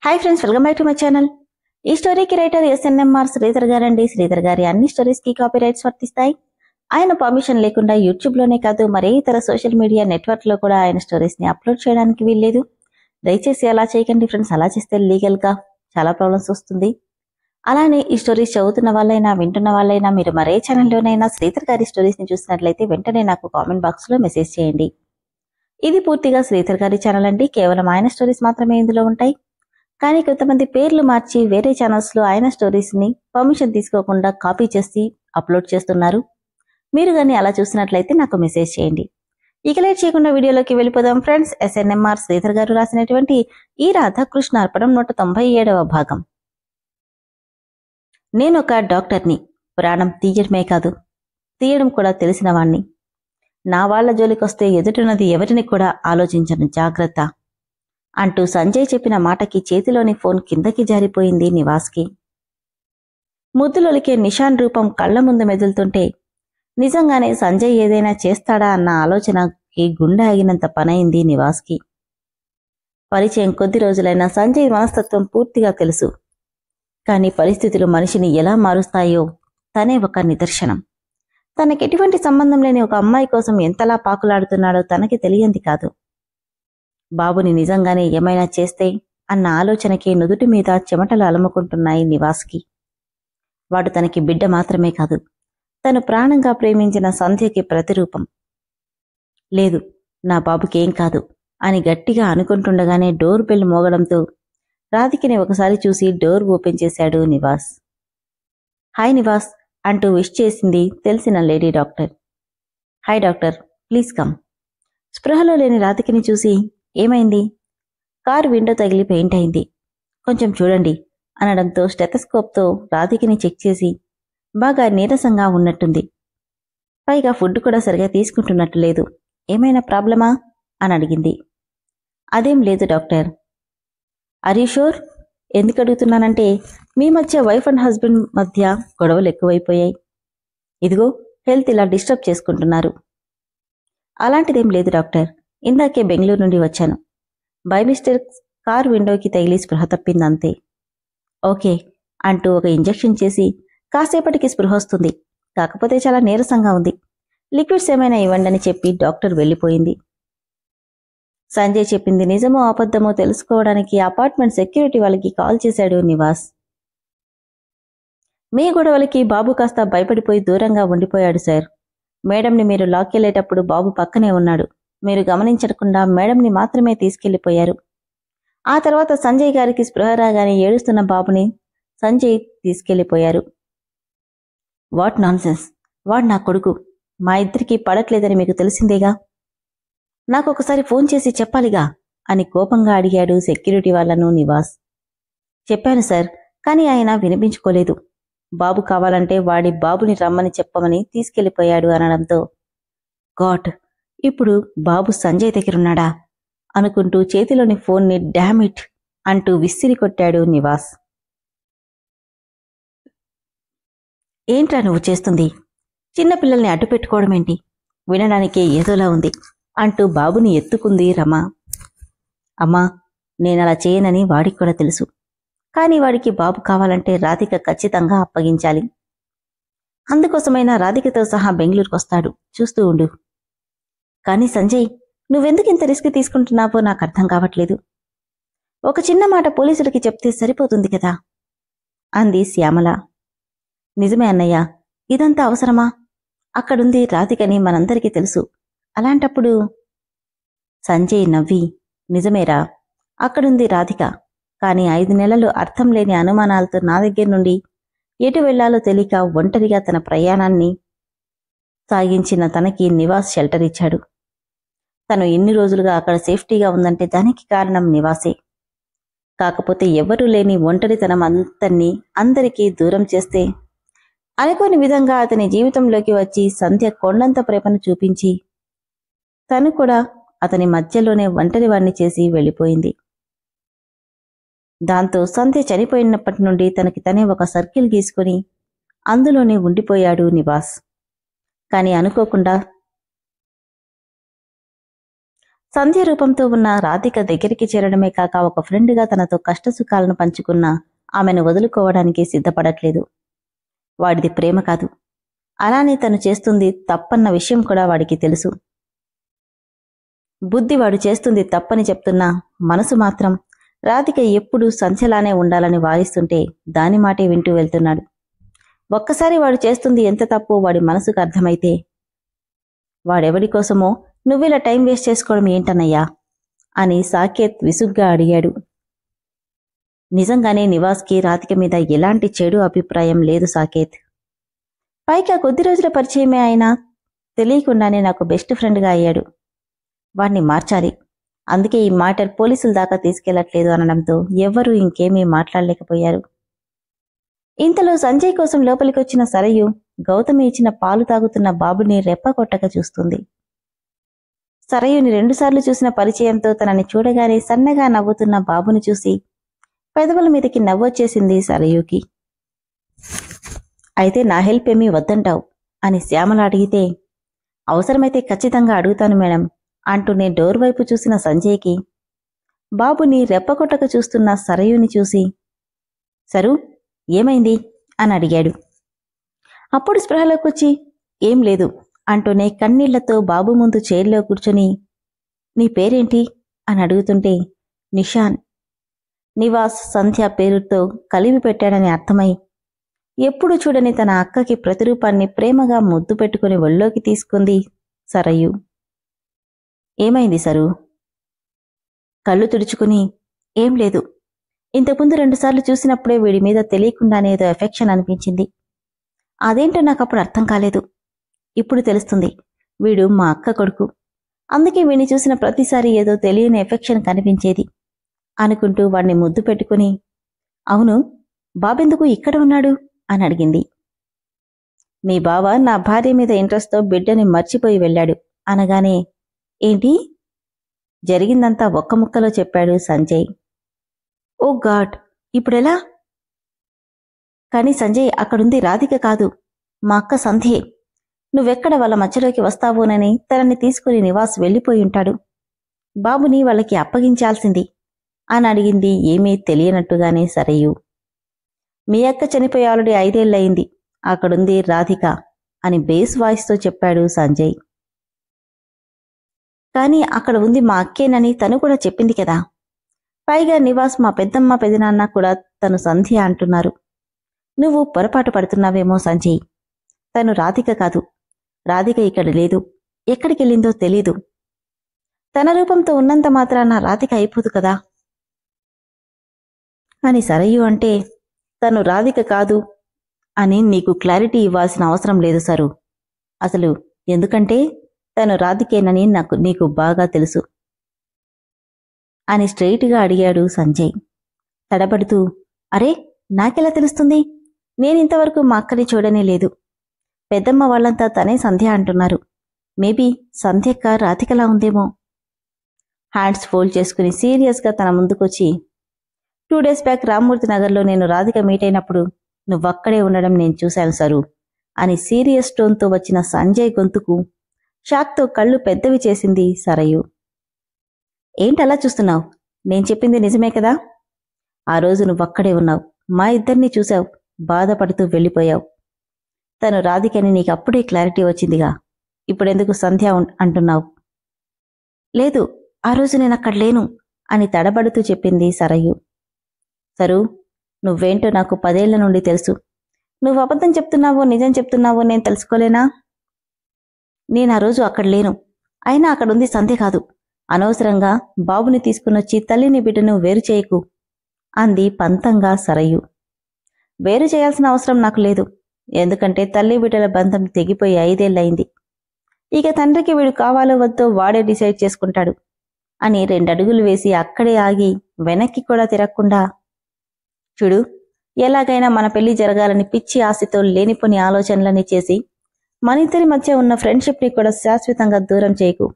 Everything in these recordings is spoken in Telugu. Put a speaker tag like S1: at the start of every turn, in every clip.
S1: Hi friends, welcome back to my channel. ఈ స్టోరీకి రైటర్ ఎస్ఎన్ఎంఆర్ శ్రీధర్ గారండి. శ్రీధర్ గారి అన్ని స్టోరీస్ కి కాపీ రైట్స్ వర్తిస్తాయి. ఆయన పర్మిషన్ లేకుండా యూట్యూబ్ లోనే కాదు మరే ఇతర సోషల్ మీడియా నెట్వర్క్ లో కూడా ఆయన స్టోరీస్ ని అప్లోడ్ చేయడానికి వీల్లేదు. దయచేసి అలా చేయకండి ఫ్రెండ్స్. అలా చేస్తే లీగల్ గా చాలా ప్రాబ్లమ్స్ వస్తుంది. అలానే ఈ స్టోరీస్ చదువుతున్న వాళ్ళైనా వింటున్న వాళ్ళైనా మీరు మరే ఛానల్లోనైనా శ్రీధర్ గారి స్టోరీస్ ని చూసినట్లయితే వెంటనే నాకు కామెంట్ బాక్స్ లో మెసేజ్ చేయండి. ఇది పూర్తిగా శ్రీధర్ గారి ఛానల్ అండి. కేవలం ఆయన స్టోరీస్ మాత్రమే ఇందులో ఉంటాయి. కానీ కొంతమంది పేర్లు మార్చి వేరే ఛానల్స్ లో ఆయన స్టోరీస్ ని పర్మిషన్ తీసుకోకుండా కాపీ చేసి అప్లోడ్ చేస్తున్నారు. మీరు కానీ అలా చూసినట్లయితే నాకు మెసేజ్ చేయండి. ఇక లేట్ చేయకుండా వీడియోలోకి వెళ్ళిపోదాం ఫ్రెండ్స్. ఎస్ఎన్ఎంఆర్ శ్రీధర్ గారు రాసినటువంటి ఈ రాధాకృష్ణ అర్పణం 197వ భాగం. నేనొక డాక్టర్ని. ప్రాణం తీయడమే కాదు, తీయడం కూడా తెలిసిన వాణ్ణి. నా వాళ్ల జోలికొస్తే ఎదుటిన్నది ఎవరిని కూడా ఆలోచించను, జాగ్రత్త అంటూ సంజయ్ చెప్పిన మాటకి చేతిలోని ఫోన్ కిందకి జారిపోయింది నివాస్కి. ముద్దులొలికే నిషాన్ రూపం కళ్ల ముందు మెదులుతుంటే నిజంగానే సంజయ్ ఏదైనా చేస్తాడా అన్న ఆలోచనకి గుండె ఆగినంత పనైంది నివాస్కి. పరిచయం కొద్ది రోజులైనా సంజయ్ మనస్తత్వం పూర్తిగా తెలుసు. కానీ పరిస్థితులు మనిషిని ఎలా మారుస్తాయో తనే ఒక నిదర్శనం. తనకెటువంటి సంబంధం లేని ఒక అమ్మాయి కోసం ఎంతలా పాకులాడుతున్నాడో తనకి తెలియంది కాదు. బాబుని నిజంగానే ఏమైనా చేస్తే అన్న ఆలోచనకే నుదుటి మీద చెమటలు అలముకుంటున్నాయి నివాస్కి. వాడు తనకి బిడ్డ మాత్రమే కాదు, తను ప్రాణంగా ప్రేమించిన సంధ్యకి ప్రతిరూపం. లేదు, నా బాబుకేం కాదు అని గట్టిగా అనుకుంటుండగానే డోర్ బెల్ మోగడంతో రాధికని ఒకసారి చూసి డోర్ ఓపెన్ చేశాడు నివాస్. హాయ్ నివాస్ అంటూ విష్ చేసింది తెలిసిన lady doctor. Hi doctor, please come. స్పృహలో లేని రాధికని చూసి ఏమైంది? కారు విండో తగిలి పెయింట్ అయింది, కొంచెం చూడండి అనడంతో స్టెథోస్కోప్తో రాధికని చెక్ చేసి బాగా నీరసంగా ఉన్నట్టుంది. పైగా ఫుడ్ కూడా సరిగా తీసుకుంటున్నట్టు లేదు. ఏమైనా ప్రాబ్లమా అని అడిగింది. అదేం లేదు డాక్టర్. Are you sure? ఎందుకు అడుగుతున్నానంటే మీ మధ్య వైఫ్ అండ్ హస్బెండ్ మధ్య గొడవలు ఎక్కువైపోయాయి. ఇదిగో హెల్త్ ఇలా డిస్టర్బ్ చేసుకుంటున్నారు. అలాంటిదేం లేదు డాక్టర్, ఇందాకే బెంగళూరు నుండి వచ్చాను. బై మిస్టేక్ కార్ విండోకి తగిలి స్పృహ తప్పిందంతే. ఓకే అంటూ ఒక ఇంజెక్షన్ చేసి కాసేపటికి స్పృహ వస్తుంది, కాకపోతే చాలా నీరసంగా ఉంది. లిక్విడ్స్ ఏమైనా ఇవ్వండి అని చెప్పి డాక్టర్ వెళ్ళిపోయింది. సంజయ్ చెప్పింది నిజమో అబద్ధమో తెలుసుకోవడానికి అపార్ట్మెంట్ సెక్యూరిటీ వాళ్ళకి కాల్ చేశాడు నివాస్. మీ గొడవలకి బాబు కాస్త భయపడిపోయి దూరంగా ఉండిపోయాడు సార్. మేడంని మీరు లాక్కెళ్లేటప్పుడు బాబు పక్కనే ఉన్నాడు. మీరు గమనించకుండా మేడంని మాత్రమే తీసుకెళ్లిపోయారు. ఆ తర్వాత సంజయ్ గారికి స్పృహ రాగానే ఏడుస్తున్న బాబుని సంజయ్ తీసుకెళ్లిపోయారు. What nonsense! వాడు నా కొడుకు. మా ఇద్దరికీ పడట్లేదని మీకు తెలిసిందేగా. నాకొకసారి ఫోన్ చేసి చెప్పాలిగా అని కోపంగా అడిగాడు సెక్యూరిటీ వాళ్లను నివాస్. చెప్పాను సార్, కానీ ఆయన వినిపించుకోలేదు. బాబు కావాలంటే వాడి బాబుని రమ్మని చెప్పమని తీసుకెళ్లిపోయాడు అనడంతో గాడ్, ఇప్పుడు బాబు సంజయ్ దగ్గరున్నాడా అనుకుంటూ చేతిలోని ఫోన్ని డామిట్ అంటూ విసిరి కొట్టాడు నివాస్. ఏంట్రా నువ్వు చేస్తుంది? చిన్నపిల్లల్ని అడ్డు పెట్టుకోవడమేంటి? వినడానికే ఏదోలా ఉంది అంటూ బాబుని ఎత్తుకుంది రమ. అమ్మా, నేనలా చేయనని వాడికి కూడా తెలుసు. కానీ వాడికి బాబు కావాలంటే రాధిక ఖచ్చితంగా అప్పగించాలి. అందుకోసమైనా రాధికతో సహా బెంగళూరుకొస్తాడు, చూస్తూ ఉండు. కానీ సంజయ్, నువ్వెందుకు ఇంత రిస్క్ తీసుకుంటున్నావో నాకు అర్థం కావట్లేదు. ఒక చిన్న మాట పోలీసులకి చెప్తే సరిపోతుంది కదా అంది శ్యామల. నిజమే అన్నయ్య, ఇదంతా అవసరమా? అక్కడుంది రాధికని మనందరికీ తెలుసు. అలాంటప్పుడు సంజయ్ నవ్వి, నిజమేరా, అక్కడుంది రాధిక. కానీ 5 నెలలు అర్థం లేని అనుమానాలతో నా దగ్గర నుండి ఎటు వెళ్లాలో తెలియక ఒంటరిగా తన ప్రయాణాన్ని సాగించిన తనకి నివాస్ షెల్టర్ ఇచ్చాడు. తను ఎన్ని రోజులుగా అక్కడ సేఫ్టీగా ఉందంటే దానికి కారణం నివాసే. కాకపోతే ఎవ్వరూ లేని ఒంటరితనం అంతన్ని అందరికీ దూరం చేస్తే అనుకోని విధంగా అతని జీవితంలోకి వచ్చి సంధ్య కొండంత ప్రేమను చూపించి తను కూడా అతని మధ్యలోనే ఒంటరివాణ్ణి చేసి వెళ్ళిపోయింది. దాంతో సంధ్య చనిపోయినప్పటి నుండి తనకి తనే ఒక సర్కిల్ గీసుకుని అందులోనే ఉండిపోయాడు నివాస్. కానీ అనుకోకుండా సంధ్య రూపంతో ఉన్న రాధిక దగ్గరికి చేరడమే కాక ఒక ఫ్రెండ్గా తనతో కష్టసుఖాలను పంచుకున్న ఆమెను వదులుకోవడానికి సిద్ధపడట్లేదు. వాడిది ప్రేమ కాదు, అలానే తను చేస్తుంది తప్పన్న విషయం కూడా వాడికి తెలుసు. బుద్ధి వాడు చేస్తుంది తప్పని చెప్తున్నా మనసు మాత్రం రాధిక ఎప్పుడూ సంధ్యలానే ఉండాలని వారిస్తుంటే దాని మాటే వింటూ వెళ్తున్నాడు. ఒక్కసారి వాడు చేస్తుంది ఎంత తప్పో వాడి మనసుకు అర్థమైతే, వాడెవడి కోసమో నువ్విలా టైం వేస్ట్ చేసుకోవడం ఏంటన్నయ్యా అని సాకేత్ విసుగ్గా అడిగాడు. నిజంగానే నివాస్కి రాధిక మీద ఎలాంటి చెడు అభిప్రాయం లేదు సాకేత్. పైగా కొద్ది రోజుల పరిచయమే అయినా తెలియకుండానే నాకు బెస్ట్ ఫ్రెండ్గా అయ్యాడు. వాణ్ణి మార్చాలి, అందుకే ఈ మ్యాటర్ పోలీసుల దాకా తీసుకెళ్లట్లేదు అనడంతో ఎవ్వరూ ఇంకేమీ మాట్లాడలేకపోయారు. ఇంతలో సంజయ్ కోసం లోపలికొచ్చిన సరయు గౌతమి ఇచ్చిన పాలు తాగుతున్న బాబుని రెప్పకొట్టక చూస్తుంది. సరయుని 2 సార్లు చూసిన పరిచయంతో తనని చూడగానే సన్నగా నవ్వుతున్న బాబుని చూసి పెదవుల మీదకి నవ్వొచ్చేసింది సరయుకి. అయితే నా హెల్ప్ ఏమీ వద్దంటావు అని శ్యామల అడిగితే, అవసరమైతే ఖచ్చితంగా అడుగుతాను మేడం అంటూనే డోర్ వైపు చూసిన సంజయ్కి బాబుని రెప్పకొట్టక చూస్తున్న సరయుని చూసి, సరు ఏమైంది అని అడిగాడు. అప్పుడు స్పృహలోకొచ్చి ఏం లేదు అంటూనే కన్నీళ్లతో బాబు ముందు చైర్లో కూర్చుని, నీ పేరేంటి అని అడుగుతుంటే నిషాన్. నివాస్ సంధ్య పేరుతో కలిపి పెట్టాడని అర్థమై ఎప్పుడు చూడని తన అక్కకి ప్రతిరూపాన్ని ప్రేమగా ముద్దు పెట్టుకుని ఒళ్ళోకి తీసుకుంది సరయు. ఏమైంది సరు? కళ్ళు తుడుచుకుని, ఏం లేదు, ఇంతకుముందు 2 సార్లు చూసినప్పుడే వీడి మీద తెలియకుండానే ఏదో ఎఫెక్షన్ అనిపించింది. అదేంటో నాకప్పుడు అర్థం కాలేదు. ఇప్పుడు తెలుస్తుంది, వీడు మా అక్క కొడుకు, అందుకే వీడిని చూసిన ప్రతిసారి ఏదో తెలియని ఎఫెక్షన్ కనిపించేది అనుకుంటూ వాణ్ణి ముద్దు పెట్టుకుని, అవును బాబెందుకు ఇక్కడ ఉన్నాడు అని అడిగింది. మీ బావ నా భార్య మీద ఇంట్రెస్ట్తో బిడ్డని మర్చిపోయి వెళ్ళాడు అనగానే, ఏంటి? జరిగిందంతా ఒక్క ముక్కలో చెప్పాడు సంజయ్. ఓ గాడ్, ఇప్పుడెలా? కానీ సంజయ్, అక్కడుంది రాధిక కాదు, మా అక్క సంధ్యే. నువ్వెక్కడ వాళ్ళ మధ్యలోకి వస్తావోనని తనని తీసుకుని నివాస్ వెళ్ళిపోయి ఉంటాడు. బాబుని వాళ్ళకి అప్పగించాల్సింది అని అడిగింది ఏమీ తెలియనట్టుగానే సరయు. మీ అక్క చనిపోయి ఆల్రెడీ 5 ఏళ్లయింది, అక్కడుంది రాధిక అని బేస్ వాయిస్తో చెప్పాడు సంజయ్. కానీ అక్కడ ఉంది మా అక్కేనని తను కూడా చెప్పింది కదా. పైగా నివాస్ మా పెద్దమ్మ పెదనాన్న కూడా తను సంధ్య అంటున్నారు. నువ్వు పొరపాటు పడుతున్నావేమో సంజయ్, తను రాధిక కాదు. రాధిక ఇక్కడ లేదు, ఎక్కడికెళ్ళిందో తెలీదు. తన రూపంతో ఉన్నంత మాత్రాన రాధిక అయిపోదు కదా అని సరయు అంటే, తను రాధిక కాదు అని నీకు క్లారిటీ ఇవ్వాల్సిన అవసరం లేదు సరు. అసలు ఎందుకంటే తను రాధికేనని నీకు బాగా తెలుసు అని స్ట్రెయిట్గా అడిగాడు సంజయ్ తడబడుతూ. అరే, నాకెలా తెలుస్తుంది? నేనింతవరకు మా అక్కని చూడనే లేదు. పెద్దమ్మ వాళ్ళంతా తనే సంధ్య అంటున్నారు. మేబీ సంధ్యక్క రాధికలా ఉందేమో. హ్యాండ్స్ ఫోల్డ్ చేసుకుని సీరియస్గా తన ముందుకొచ్చి, 2 డేస్ బ్యాక్ రామ్మూర్తి నగర్లో నేను రాధిక మీట్ అయినప్పుడు నువ్వక్కడే ఉండడం నేను చూశాను సరు అని సీరియస్ టోన్తో వచ్చిన సంజయ్ గొంతుకు షాక్తో కళ్ళు పెద్దవి చేసింది సరయు. ఏంటలా చూస్తున్నావు? నేను చెప్పింది నిజమే కదా. ఆ రోజు నువ్వక్కడే ఉన్నావు, మా ఇద్దరినీ చూశావు, బాధపడుతూ వెళ్ళిపోయావు. తను రాధికని నీకు అప్పుడే క్లారిటీ వచ్చిందిగా, ఇప్పుడెందుకు సంధ్య అంటున్నావు? లేదు, ఆ రోజు నేనక్కడ లేను అని తడబడుతూ చెప్పింది సరయు. సరు, నువ్వేంటో నాకు 10 ఏళ్ల నుండి తెలుసు. నువ్వు అబద్ధం చెప్తున్నావో నిజం చెప్తున్నావో నేను తెలుసుకోలేనా? నేను ఆ రోజు అక్కడ లేను, అయినా అక్కడుంది సంధ్య కాదు. అనవసరంగా బాబుని తీసుకునొచ్చి తల్లిని బిడ్డను వేరు చేయకు అంది పంతంగా సరయు. వేరు చేయాల్సిన అవసరం నాకు లేదు, ఎందుకంటే తల్లి బిడ్డల బంధం తెగిపోయి 5 ఏళ్లయింది. ఇక తండ్రికి వీడు కావాలో వద్దో వాడే డిసైడ్ చేసుకుంటాడు అని 2 అడుగులు వేసి అక్కడే ఆగి వెనక్కి కూడా తిరగకుండా, చూడు, ఎలాగైనా మన పెళ్లి జరగాలని పిచ్చి ఆశతో లేనిపోని ఆలోచనలని చేసి మనిద్దరి మధ్య ఉన్న ఫ్రెండ్షిప్ని కూడా శాశ్వతంగా దూరం చేయకు.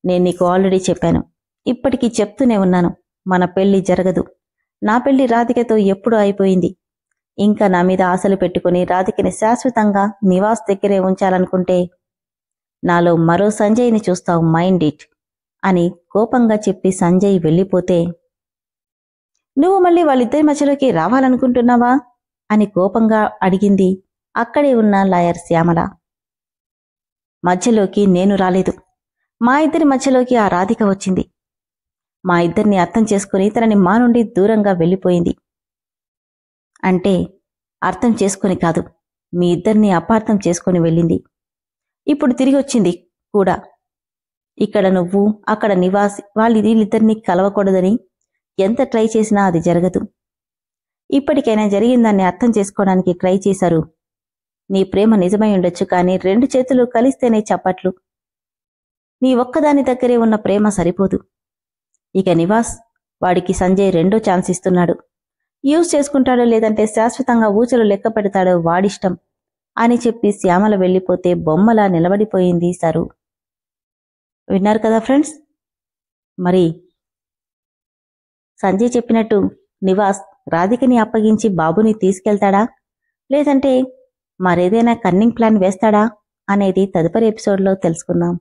S1: నేను నీకు ఆల్రెడీ చెప్పాను, ఇప్పటికీ చెప్తూనే ఉన్నాను, మన పెళ్లి జరగదు. నా పెళ్లి రాధికతో ఎప్పుడూ అయిపోయింది. ఇంకా నా మీద ఆశలు పెట్టుకుని రాధికని శాశ్వతంగా నివాస్ దగ్గరే ఉంచాలనుకుంటే నాలో మరో సంజయ్ని చూస్తావు, మైండ్ ఇట్ అని కోపంగా చెప్పి సంజయ్ వెళ్ళిపోతే, నువ్వు మళ్ళీ వాళ్ళిద్దరి మధ్యలోకి రావాలనుకుంటున్నావా అని కోపంగా అడిగింది అక్కడే ఉన్న లాయర్ శ్యామల. మధ్యలోకి నేను రాలేదు. మా ఇద్దరి మధ్యలోకి ఆ రాధిక వచ్చింది. మా ఇద్దరిని అర్థం చేసుకుని తనని మా నుండి దూరంగా వెళ్ళిపోయింది. అంటే అర్థం చేసుకుని కాదు, మీ ఇద్దరిని అపార్థం చేసుకుని వెళ్ళింది. ఇప్పుడు తిరిగి వచ్చింది కూడా. ఇక్కడ నువ్వు, అక్కడ నివాస్ వీళ్ళిద్దరినీ కలవకూడదని ఎంత ట్రై చేసినా అది జరగదు. ఇప్పటికైనా జరిగిందాన్ని అర్థం చేసుకోవడానికి ట్రై చేశారు. నీ ప్రేమ నిజమై ఉండొచ్చు, కానీ 2 చేతులు కలిస్తేనే చప్పట్లు. నీ ఒక్కదాని దగ్గరే ఉన్న ప్రేమ సరిపోదు. ఇక నివాస్, వాడికి సంజయ్ 2వ ఛాన్స్ ఇస్తున్నాడు. యూజ్ చేసుకుంటాడో లేదంటే శాశ్వతంగా ఊచలు లెక్క పెడతాడో వాడిష్టం అని చెప్పి శ్యామల వెళ్ళిపోతే బొమ్మలా నిలబడిపోయింది సరు. విన్నారు కదా ఫ్రెండ్స్? మరి సంజయ్ చెప్పినట్టు నివాస్ రాధికని అప్పగించి బాబుని తీసుకెళ్తాడా, లేదంటే మరేదైనా కన్నింగ్ ప్లాన్ వేస్తాడా అనేది తదుపరి ఎపిసోడ్లో తెలుసుకుందాం.